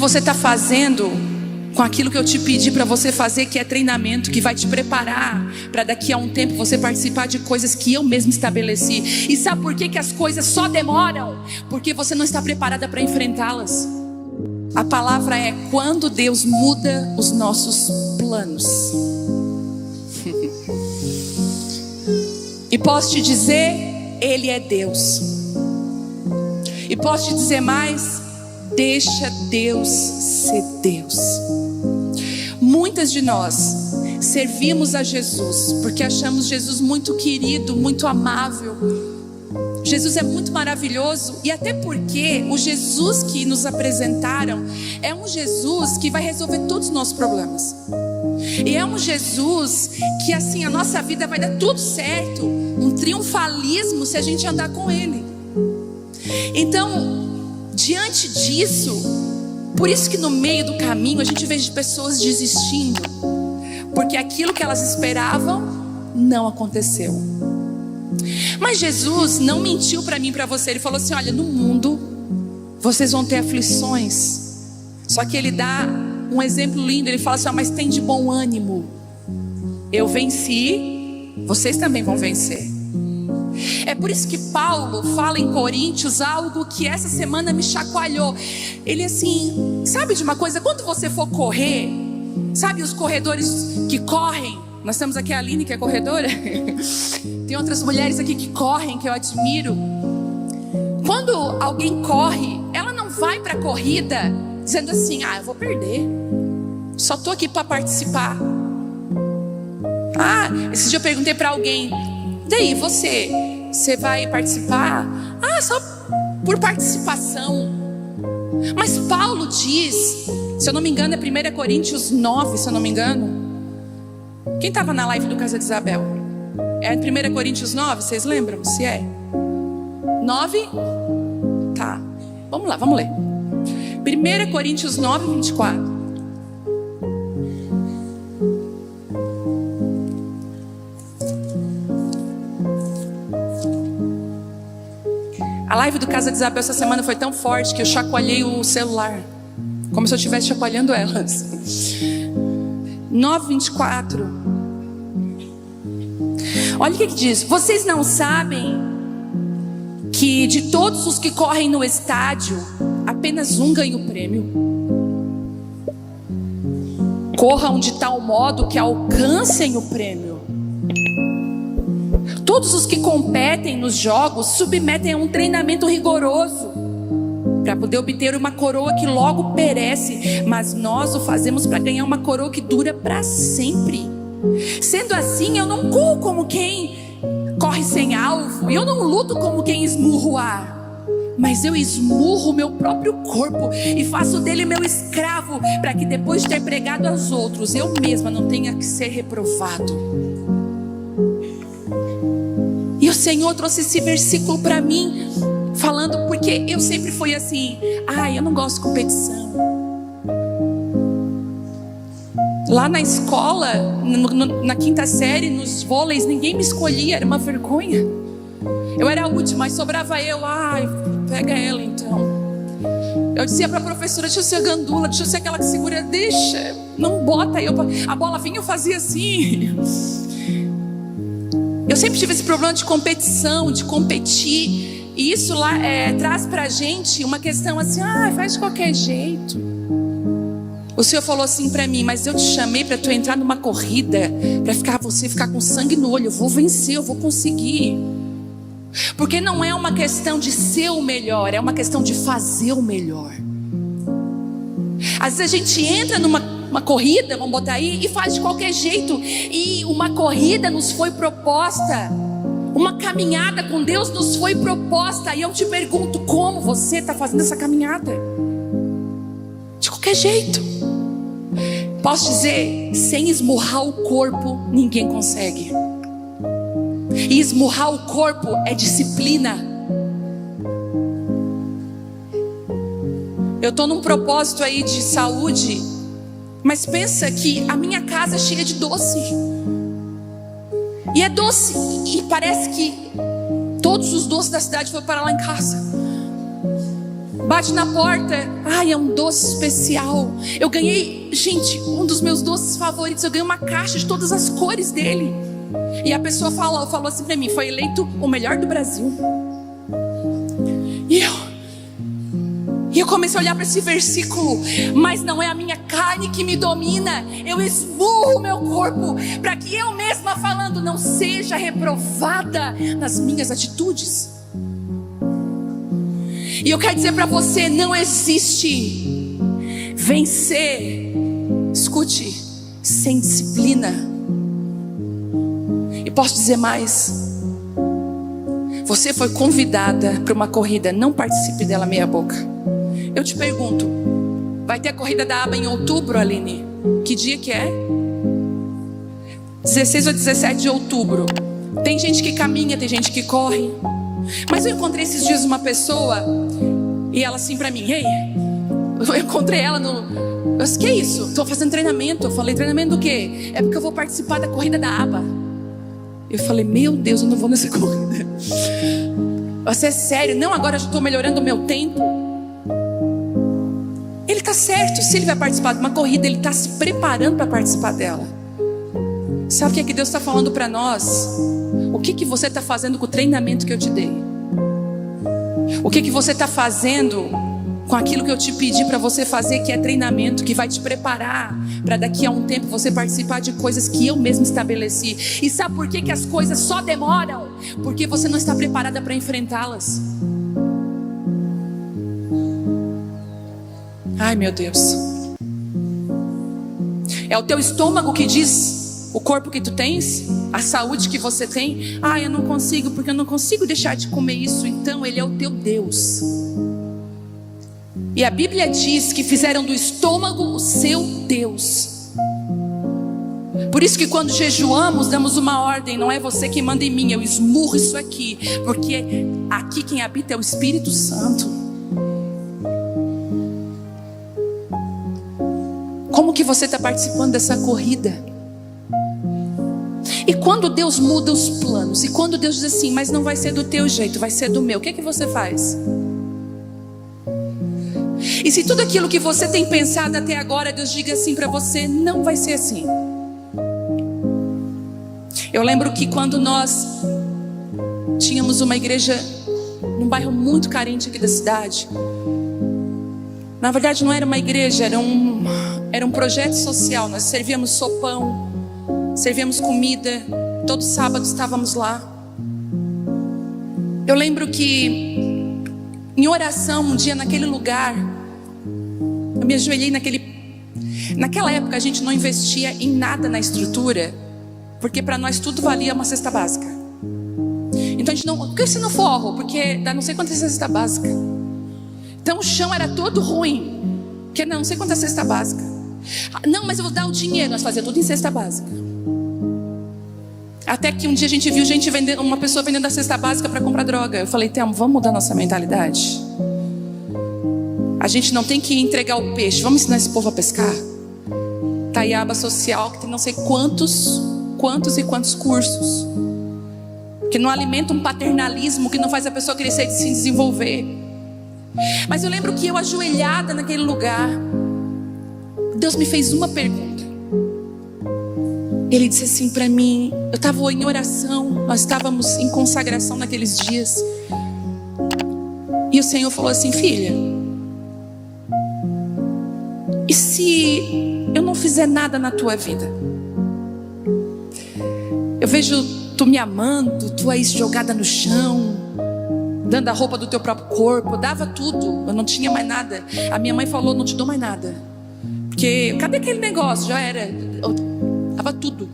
você está fazendo com aquilo que eu te pedi para você fazer, que é treinamento, que vai te preparar para daqui a um tempo você participar de coisas que eu mesmo estabeleci. E sabe por que que as coisas só demoram? Porque você não está preparada para enfrentá-las. A palavra é: quando Deus muda os nossos planos. E posso te dizer, Ele é Deus. E posso te dizer mais: deixa Deus ser Deus. Muitas de nós servimos a Jesus porque achamos Jesus muito querido, muito amável. Jesus é muito maravilhoso, e até porque o Jesus que nos apresentaram é um Jesus que vai resolver todos os nossos problemas. E é um Jesus que, assim, a nossa vida vai dar tudo certo, um triunfalismo se a gente andar com Ele. Então, diante disso, por isso que no meio do caminho a gente vê pessoas desistindo, porque aquilo que elas esperavam não aconteceu. Mas Jesus não mentiu para mim e para você. Ele falou assim: olha, no mundo vocês vão ter aflições. Só que Ele dá um exemplo lindo. Ele fala assim: mas tem de bom ânimo, eu venci, vocês também vão vencer. É por isso que Paulo fala em Coríntios algo que essa semana me chacoalhou. Ele assim, sabe de uma coisa? Quando você for correr, sabe os corredores que correm? Nós temos aqui a Aline, que é corredora. Tem outras mulheres aqui que correm, que eu admiro. Quando alguém corre, ela não vai para a corrida dizendo assim: ah, eu vou perder, só estou aqui para participar. Esse dia eu perguntei para alguém: daí você vai participar? Ah, só por participação. Mas Paulo diz, se eu não me engano é 1 Coríntios 9, se eu não me engano. Quem estava na live do Casa de Isabel? É 1 Coríntios 9, vocês lembram? Se é 9? Tá, vamos lá, vamos ler 1 Coríntios 9, 24. A live do Casa de Isabel essa semana foi tão forte que eu chacoalhei o celular, como se eu estivesse chacoalhando elas. 9:24. Olha o que diz: vocês não sabem que de todos os que correm no estádio, apenas um ganha o prêmio? Corram de tal modo que alcancem o prêmio. Todos os que competem nos jogos submetem a um treinamento rigoroso para poder obter uma coroa que logo perece, mas nós o fazemos para ganhar uma coroa que dura para sempre. Sendo assim, eu não corro como quem corre sem alvo, eu não luto como quem esmurra o ar, mas eu esmurro o meu próprio corpo e faço dele meu escravo, para que depois de ter pregado aos outros, eu mesma não tenha que ser reprovado. E o Senhor trouxe esse versículo para mim, falando porque eu sempre fui assim: eu não gosto de competição. Lá na escola, na quinta série, nos vôleis, ninguém me escolhia, era uma vergonha. Eu era a última, mas sobrava eu. Pega ela então. Eu dizia para a professora: deixa eu ser a gandula, deixa eu ser aquela que segura, deixa, não bota eu. A bola vinha, eu fazia assim. Eu sempre tive esse problema de competição, de competir. E isso lá traz pra gente uma questão assim: faz de qualquer jeito. O Senhor falou assim pra mim: mas eu te chamei para tu entrar numa corrida, para você ficar com sangue no olho. Eu vou vencer, eu vou conseguir. Porque não é uma questão de ser o melhor, é uma questão de fazer o melhor. Às vezes a gente entra numa corrida, vamos botar aí, e faz de qualquer jeito. E uma corrida nos foi proposta, uma caminhada com Deus nos foi proposta. E eu te pergunto: como você está fazendo essa caminhada? De qualquer jeito. Posso dizer, sem esmurrar o corpo, ninguém consegue. E esmurrar o corpo é disciplina. Eu estou num propósito aí de saúde, mas pensa que a minha casa é cheia de doce. E é doce, e parece que todos os doces da cidade foram parar lá em casa. Bate na porta, ai, é um doce especial. Eu ganhei, gente, um dos meus doces favoritos. Eu ganhei uma caixa de todas as cores dele. E a pessoa falou assim pra mim: foi eleito o melhor do Brasil. E eu comecei a olhar para esse versículo. Mas não é a minha carne que me domina. Eu esmurro o meu corpo para que eu mesma falando não seja reprovada nas minhas atitudes. E eu quero dizer para você, não existe vencer, escute, sem disciplina. E posso dizer mais: você foi convidada para uma corrida, não participe dela meia boca. Eu te pergunto, vai ter a corrida da aba em outubro, Aline? Que dia que é? 16 ou 17 de outubro. Tem gente que caminha, tem gente que corre. Mas eu encontrei esses dias uma pessoa, e ela assim pra mim: ei, eu encontrei ela no... Eu disse: que é isso? Estou fazendo treinamento. Eu falei: treinamento do quê? É porque eu vou participar da corrida da aba. Eu falei: meu Deus, eu não vou nessa corrida. Você é sério? Não, agora eu já estou melhorando o meu tempo. Ele está certo. Se ele vai participar de uma corrida, ele está se preparando para participar dela. Sabe o que é que Deus está falando para nós? O que você está fazendo com o treinamento que eu te dei? O que você está fazendo com aquilo que eu te pedi para você fazer, que é treinamento, que vai te preparar para daqui a um tempo você participar de coisas que eu mesmo estabeleci? E sabe por que as coisas só demoram? Porque você não está preparada para enfrentá-las. Ai, meu Deus. É o teu estômago que diz o corpo que tu tens, a saúde que você tem. Ah, eu não consigo, porque eu não consigo deixar de comer isso. Então ele é o teu Deus. E a Bíblia diz que fizeram do estômago o seu Deus. Por isso que quando jejuamos, damos uma ordem: não é você que manda em mim, eu esmurro isso aqui, porque aqui quem habita é o Espírito Santo. Como que você está participando dessa corrida? E quando Deus muda os planos, e quando Deus diz assim: mas não vai ser do teu jeito, vai ser do meu, o que é que você faz? E se tudo aquilo que você tem pensado até agora, Deus diga assim para você: não vai ser assim. Eu lembro que quando nós tínhamos uma igreja num bairro muito carente aqui da cidade, na verdade não era uma igreja, era um projeto social. Nós servíamos sopão, servíamos comida, todo sábado estávamos lá. Eu lembro que em oração um dia naquele lugar, eu me ajoelhei naquela época a gente não investia em nada na estrutura, porque para nós tudo valia uma cesta básica. Então a gente não, por que você não forro? Porque dá não sei quantas cesta básica. Então o chão era todo ruim, porque não sei quantas cesta básica. Não, mas eu vou dar o dinheiro. Nós fazíamos tudo em cesta básica. Até que um dia a gente viu uma pessoa vendendo a cesta básica para comprar droga. Eu falei: Telmo, vamos mudar nossa mentalidade. A gente não tem que entregar o peixe, vamos ensinar esse povo a pescar. Tá aí a aba social, que tem não sei quantos cursos, que não alimenta um paternalismo, que não faz a pessoa crescer e se desenvolver. Mas eu lembro que eu, ajoelhada naquele lugar, Deus me fez uma pergunta. Ele disse assim para mim, eu estava em oração, nós estávamos em consagração naqueles dias, e o Senhor falou assim: filha, e se eu não fizer nada na tua vida? Eu vejo tu me amando, tu aí jogada no chão, dando a roupa do teu próprio corpo. Eu dava tudo, eu não tinha mais nada. A minha mãe falou: não te dou mais nada, porque cadê aquele negócio? Já era, eu dava tudo.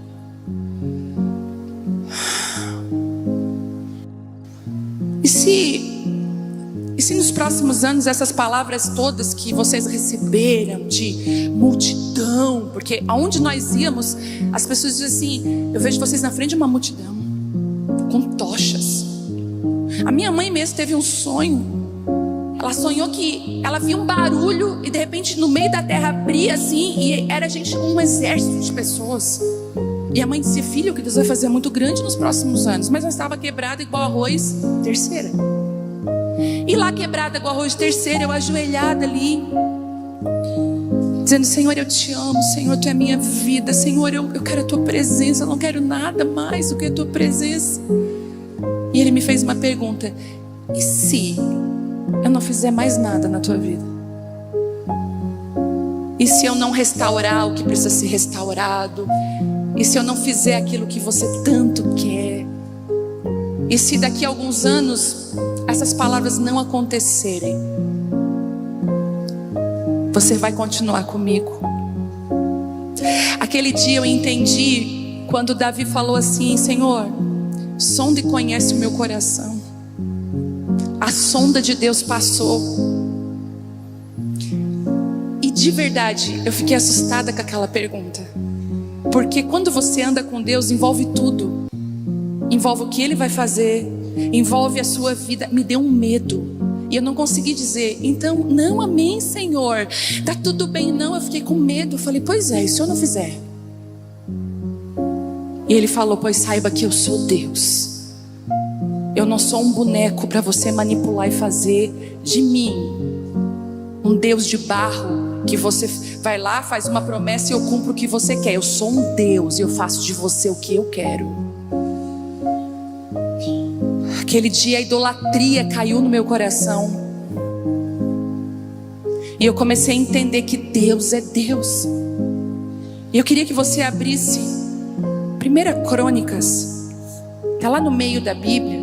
E se nos próximos anos essas palavras todas que vocês receberam de multidão, porque aonde nós íamos, as pessoas diziam assim: eu vejo vocês na frente de uma multidão, com tochas. A minha mãe mesmo teve um sonho. Ela sonhou que ela via um barulho e de repente no meio da terra abria assim, e era um exército de pessoas. E a mãe disse: filho, o que Deus vai fazer é muito grande nos próximos anos. Mas nós estava quebrado igual arroz, terceira. E lá quebrada igual arroz de terceira, eu ajoelhada ali, dizendo: Senhor, eu te amo, Senhor, Tu é a minha vida, Senhor, eu quero a Tua presença, eu não quero nada mais do que a Tua presença. E Ele me fez uma pergunta: e se eu não fizer mais nada na tua vida? E se eu não restaurar o que precisa ser restaurado? E se eu não fizer aquilo que você tanto quer? E se daqui a alguns anos essas palavras não acontecerem? Você vai continuar comigo? Aquele dia eu entendi quando Davi falou assim: Senhor, sonda e conhece o meu coração. A sonda de Deus passou. E de verdade eu fiquei assustada com aquela pergunta, porque quando você anda com Deus, envolve tudo. Envolve o que Ele vai fazer, envolve a sua vida. Me deu um medo, e eu não consegui dizer: então, não, amém, Senhor, tá tudo bem. Não, eu fiquei com medo. Eu falei: pois é, e se eu não fizer? E Ele falou: pois saiba que eu sou Deus. Eu não sou um boneco para você manipular e fazer de mim um Deus de barro, que você vai lá, faz uma promessa e eu cumpro o que você quer. Eu sou um Deus e eu faço de você o que eu quero. Aquele dia a idolatria caiu no meu coração, e eu comecei a entender que Deus é Deus. E eu queria que você abrisse 1 Crônicas, está lá no meio da Bíblia,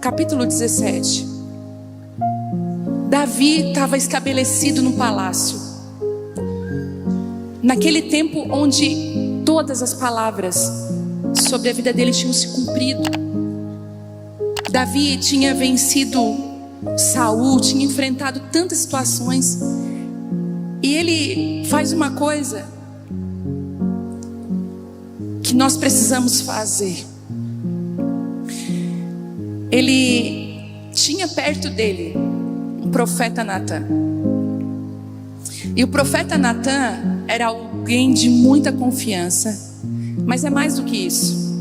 capítulo 17. Davi estava estabelecido no palácio, naquele tempo onde todas as palavras sobre a vida dele tinham se cumprido. Davi tinha vencido Saul, tinha enfrentado tantas situações, e ele faz uma coisa que nós precisamos fazer. Ele tinha perto dele um profeta Natan, e o profeta Natan era alguém de muita confiança. Mas é mais do que isso,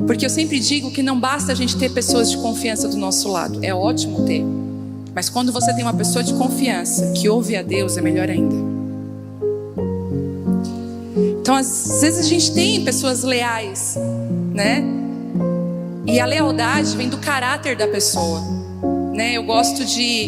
porque eu sempre digo que não basta a gente ter pessoas de confiança do nosso lado. É ótimo ter, mas quando você tem uma pessoa de confiança que ouve a Deus, é melhor ainda. Então às vezes a gente tem pessoas leais, né? E a lealdade vem do caráter da pessoa, né? Eu gosto de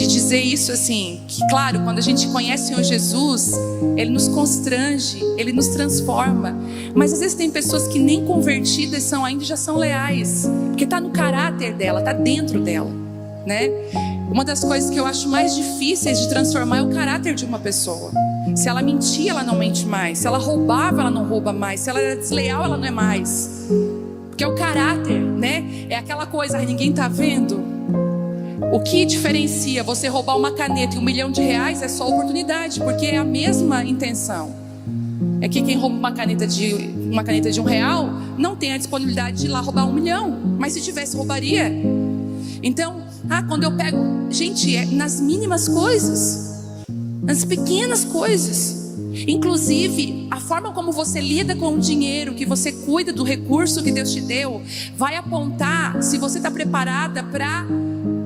dizer isso assim, que claro, quando a gente conhece o Senhor Jesus, Ele nos constrange, Ele nos transforma. Mas às vezes tem pessoas que nem convertidas são ainda, já são leais, porque está no caráter dela, está dentro dela, né? Uma das coisas que eu acho mais difíceis de transformar é o caráter de uma pessoa. Se ela mentia, ela não mente mais. Se ela roubava, ela não rouba mais. Se ela era desleal, ela não é mais. Porque é o caráter, né? É aquela coisa: ninguém está vendo. O que diferencia você roubar uma caneta e R$1 milhão é só oportunidade, porque é a mesma intenção. É que quem rouba uma caneta de R$1 não tem a disponibilidade de ir lá roubar 1 milhão, mas se tivesse, roubaria. Então, quando eu pego, gente, é nas mínimas coisas, nas pequenas coisas. Inclusive, a forma como você lida com o dinheiro, que você cuida do recurso que Deus te deu, vai apontar se você está preparada para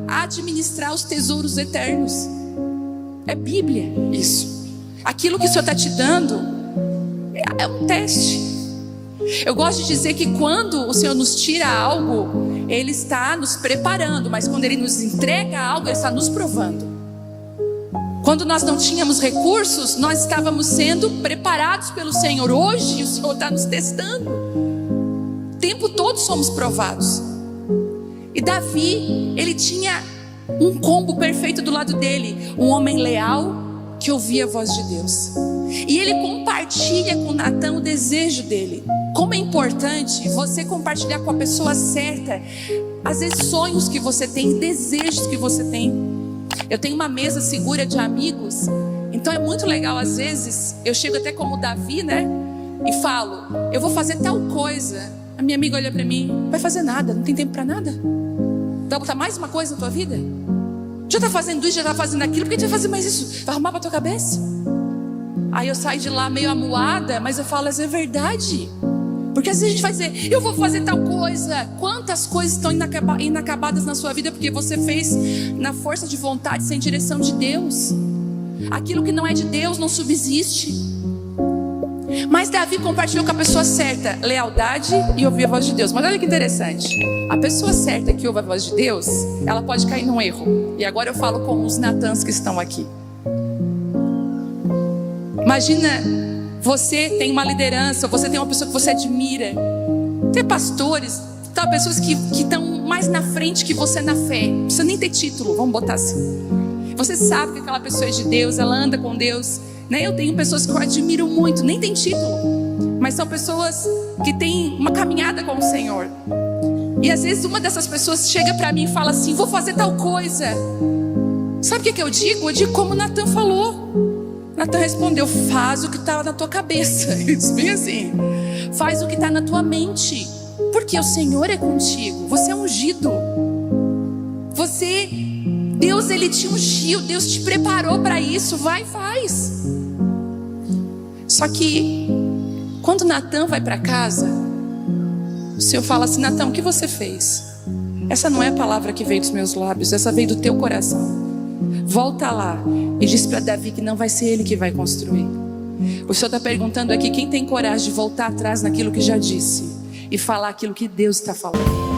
administrar os tesouros eternos. É Bíblia isso. Aquilo que o Senhor está te dando é um teste. Eu gosto de dizer que quando o Senhor nos tira algo, Ele está nos preparando, mas quando Ele nos entrega algo, Ele está nos provando. Quando nós não tínhamos recursos, nós estávamos sendo preparados pelo Senhor. Hoje o Senhor está nos testando. O tempo todo somos provados. E Davi, ele tinha um combo perfeito do lado dele: um homem leal que ouvia a voz de Deus. E ele compartilha com Natan o desejo dele. Como é importante você compartilhar com a pessoa certa, às vezes sonhos que você tem, desejos que você tem. Eu tenho uma mesa segura de amigos, então é muito legal. Às vezes eu chego até como Davi, né? E falo: eu vou fazer tal coisa. A minha amiga olha para mim: vai fazer nada, não tem tempo para nada. Vai botar mais uma coisa na tua vida? Já está fazendo isso, já está fazendo aquilo, por que tu vai fazer mais isso? Vai arrumar para tua cabeça? Aí eu saio de lá meio amuada, mas eu falo: é verdade. Porque às vezes a gente vai dizer, eu vou fazer tal coisa. Quantas coisas estão inacabadas na sua vida porque você fez na força de vontade, sem direção de Deus. Aquilo que não é de Deus não subsiste. Mas Davi compartilhou com a pessoa certa lealdade e ouvir a voz de Deus. Mas olha que interessante, a pessoa certa que ouve a voz de Deus, ela pode cair num erro. E agora eu falo com os Natãs que estão aqui. Imagina, você tem uma liderança, você tem uma pessoa que você admira, tem pastores, tem pessoas que estão mais na frente que você na fé, não precisa nem ter título, vamos botar assim. Você sabe que aquela pessoa é de Deus, ela anda com Deus, né? Eu tenho pessoas que eu admiro muito, nem tem título, mas são pessoas que têm uma caminhada com o Senhor. E às vezes uma dessas pessoas chega para mim e fala assim, vou fazer tal coisa. Sabe o que eu digo? Eu digo como Natan falou. Natan respondeu, faz o que está na tua cabeça. Ele disse bem assim, faz o que está na tua mente, porque o Senhor é contigo, você é ungido. Deus ele te ungiu, Deus te preparou para isso, vai e faz. Só que quando Natan vai para casa, o Senhor fala assim, Natan, o que você fez? Essa não é a palavra que veio dos meus lábios, essa veio do teu coração. Volta lá e diz para Davi que não vai ser ele que vai construir. O Senhor está perguntando aqui, quem tem coragem de voltar atrás naquilo que já disse e falar aquilo que Deus está falando?